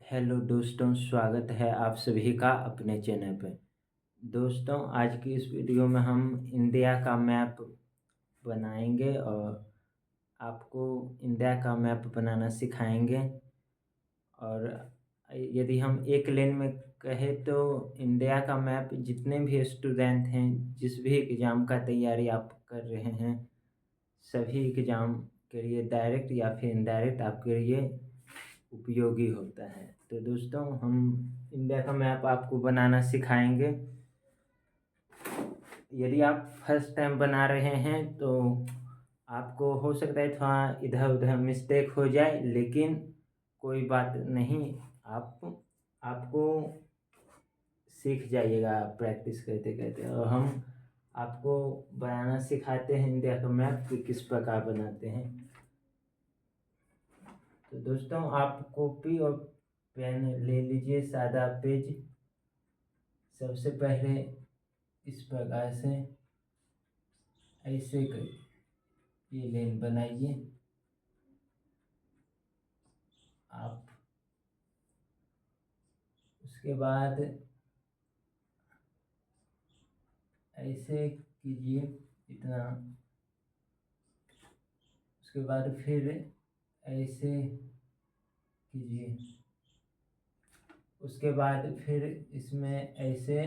Hello दोस्तों, स्वागत है आप सभी का अपने चैनल पे। दोस्तों, आज की इस वीडियो में हम इंडिया का मैप बनाएंगे और आपको इंडिया का मैप बनाना सिखाएंगे। और यदि हम एक लाइन में कहें तो इंडिया का मैप जितने भी स्टूडेंट हैं, जिस भी एग्ज़ाम का तैयारी आप कर रहे हैं, सभी एग्ज़ाम के लिए डायरेक्ट या फिर इनडायरेक्ट आपके लिए उपयोगी होता है। तो दोस्तों, हम इंडिया का मैप आपको बनाना सिखाएंगे। यदि आप फर्स्ट टाइम बना रहे हैं तो आपको हो सकता है थोड़ा इधर उधर मिस्टेक हो जाए, लेकिन कोई बात नहीं। आपको सीख जाइएगा प्रैक्टिस करते करते। और हम आपको बनाना सिखाते हैं इंडिया का मैप कि किस प्रकार बनाते हैं। तो दोस्तों, आप कॉपी और पेन ले लीजिए, सादा पेज। सबसे पहले इस प्रकार से ऐसे कर ये लाइन बनाइए। आप उसके बाद ऐसे कीजिए इतना। उसके बाद फिर ऐसे कीजिए। उसके बाद फिर इसमें ऐसे।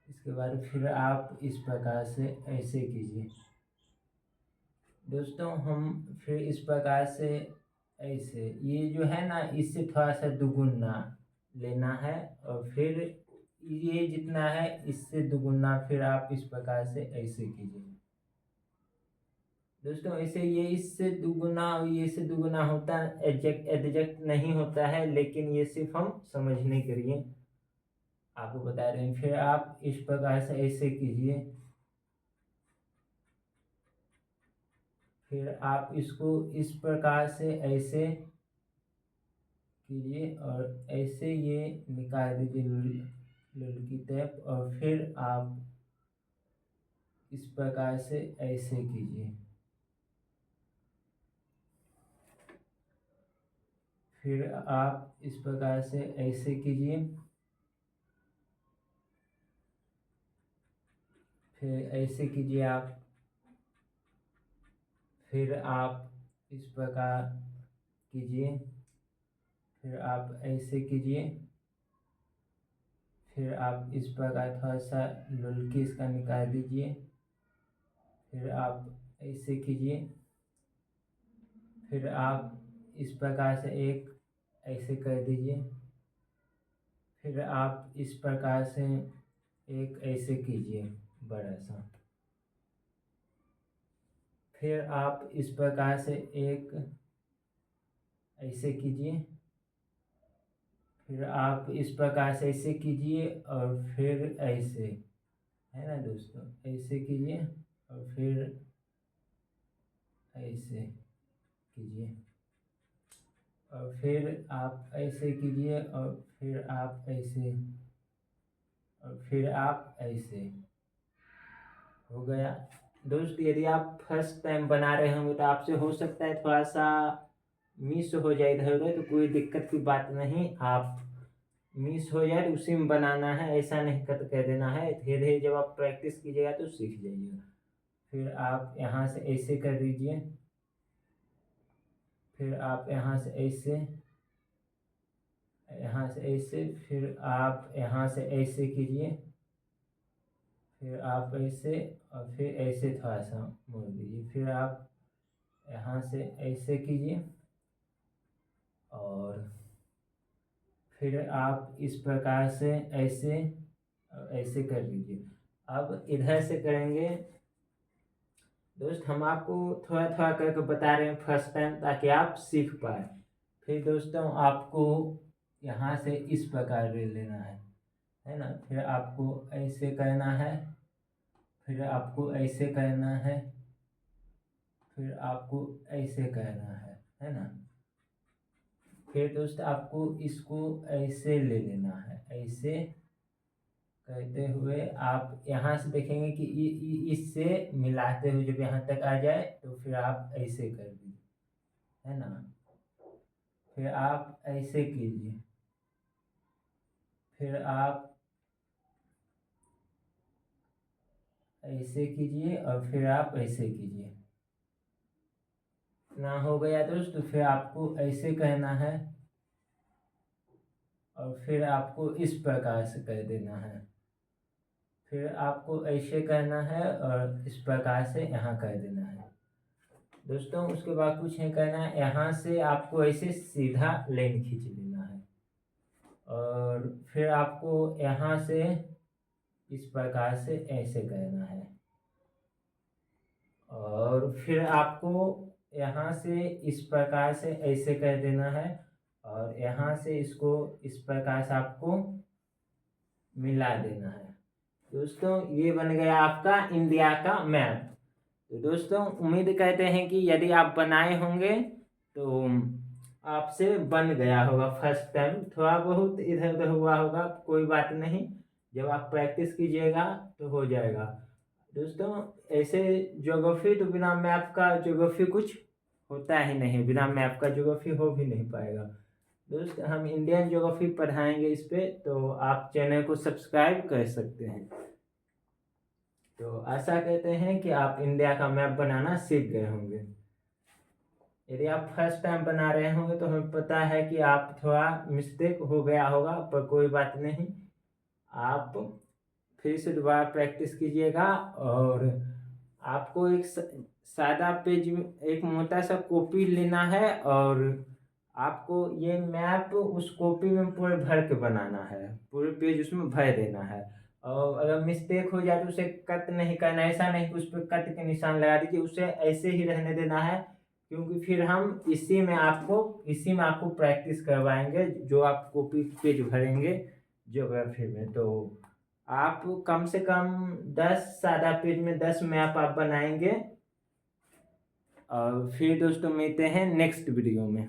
इसके बाद फिर आप इस प्रकार से ऐसे कीजिए। दोस्तों, हम फिर इस प्रकार से ऐसे, ये जो है ना, इससे थोड़ा सा दुगुना लेना है। और फिर ये जितना है इससे दुगुना फिर आप इस प्रकार से ऐसे कीजिए। दोस्तों, ऐसे ये इससे दुगुना और ये इससे दुगुना होता एग्जैक्ट नहीं होता है, लेकिन ये सिर्फ हम समझने के लिए आपको बता रहे हैं। फिर आप इस प्रकार से ऐसे कीजिए। फिर आप इसको इस प्रकार से ऐसे कीजिए और ऐसे ये निकाल दीजिए लुल की टेप। और फिर आप इस प्रकार से ऐसे कीजिए। फिर आप इस प्रकार से ऐसे कीजिए। फिर ऐसे कीजिए आप। फिर आप इस प्रकार कीजिए। फिर आप ऐसे कीजिए। फिर आप इस प्रकार थोड़ा सा लुल्की इसका निकाल दीजिए। फिर आप ऐसे कीजिए। फिर आप इस प्रकार से एक ऐसे कर दीजिए। फिर आप इस प्रकार से एक ऐसे कीजिए बड़ा सा। फिर आप इस प्रकार से एक ऐसे कीजिए। फिर आप इस प्रकार से ऐसे कीजिए और फिर ऐसे, है ना दोस्तों, ऐसे कीजिए और फिर ऐसे कीजिए। और फिर आप ऐसे कीजिए और फिर आप ऐसे और फिर आप ऐसे। हो गया। दोस्त, यदि आप फर्स्ट टाइम बना रहे होंगे तो आपसे हो सकता है थोड़ा सा मिस हो जाए इधर उधर, तो कोई दिक्कत की बात नहीं। आप मिस हो जाए तो उसी में बनाना है, ऐसा नहीं कट कर देना है। धीरे धीरे जब आप प्रैक्टिस कीजिएगा तो सीख जाइएगा। फिर आप यहाँ से ऐसे कर दीजिए। फिर आप यहाँ से ऐसे, यहाँ से ऐसे। फिर आप यहाँ से ऐसे कीजिए। फिर आप ऐसे और फिर ऐसे थोड़ा सा मोड़ दीजिए। फिर आप यहाँ से ऐसे कीजिए और फिर आप इस प्रकार से ऐसे और ऐसे कर लीजिए। अब इधर से करेंगे। दोस्त, हम आपको थोड़ा थोड़ा करके बता रहे हैं फर्स्ट टाइम, ताकि आप सीख पाए। फिर दोस्तों, आपको यहाँ से इस प्रकार ले लेना है ना। फिर आपको ऐसे करना है। फिर आपको ऐसे करना है। फिर आपको ऐसे करना है ना। फिर दोस्त, आपको इसको ऐसे ले लेना है। ऐसे करते हुए आप यहाँ से देखेंगे कि इससे मिलाते हुए जब यहाँ तक आ जाए तो फिर आप ऐसे कर दीजिए। है ना। फिर आप ऐसे कीजिए, फिर आप ऐसे कीजिए और फिर आप ऐसे कीजिए। ना हो गया दोस्त तो फिर आपको ऐसे कहना है और फिर आपको इस प्रकार से कह देना है। फिर आपको ऐसे कहना है और इस प्रकार से यहाँ कह देना है दोस्तों। उसके बाद कुछ नहीं करना है, यहाँ से आपको ऐसे सीधा लाइन खींच लेना है और फिर आपको यहाँ से इस प्रकार से ऐसे कहना है और फिर आपको यहाँ से इस प्रकार से ऐसे कह देना है और यहाँ से इसको इस प्रकार से आपको मिला देना है दोस्तों। ये बन गया आपका इंडिया का मैप। तो दोस्तों उम्मीद करते हैं कि यदि आप बनाए होंगे तो आपसे बन गया होगा फर्स्ट टाइम। थोड़ा बहुत इधर उधर हुआ होगा, कोई बात नहीं, जब आप प्रैक्टिस कीजिएगा तो हो जाएगा दोस्तों। ऐसे ज्योग्राफी तो बिना मैप का ज्योग्राफी कुछ होता ही नहीं, बिना मैप का ज्योग्राफी हो भी नहीं पाएगा दोस्त। हम इंडियन ज्योग्राफी पढ़ाएंगे इस पे, तो आप चैनल को सब्सक्राइब कर सकते हैं। तो आशा करते हैं कि आप इंडिया का मैप बनाना सीख गए होंगे। यदि आप फर्स्ट टाइम बना रहे होंगे तो हमें पता है कि आप थोड़ा मिस्टेक हो गया होगा, पर कोई बात नहीं, आप फिर से दोबारा प्रैक्टिस कीजिएगा और आपको एक सादा पेज में एक मोटा सा कॉपी लेना है और आपको ये मैप उस कॉपी में पूरे भर के बनाना है, पूरे पेज उसमें भर देना है। और अगर मिस्टेक हो जाए तो उसे कट नहीं करना, ऐसा नहीं कि उस पर कट के निशान लगा दीजिए, उसे ऐसे ही रहने देना है, क्योंकि फिर हम इसी में आपको प्रैक्टिस करवाएंगे जो आप कॉपी पेज भरेंगे ज्योग्राफी में। तो आप कम से कम 10 सादा पेज में 10 मैप आप बनाएंगे। और फिर दोस्तों मिलते हैं नेक्स्ट वीडियो में।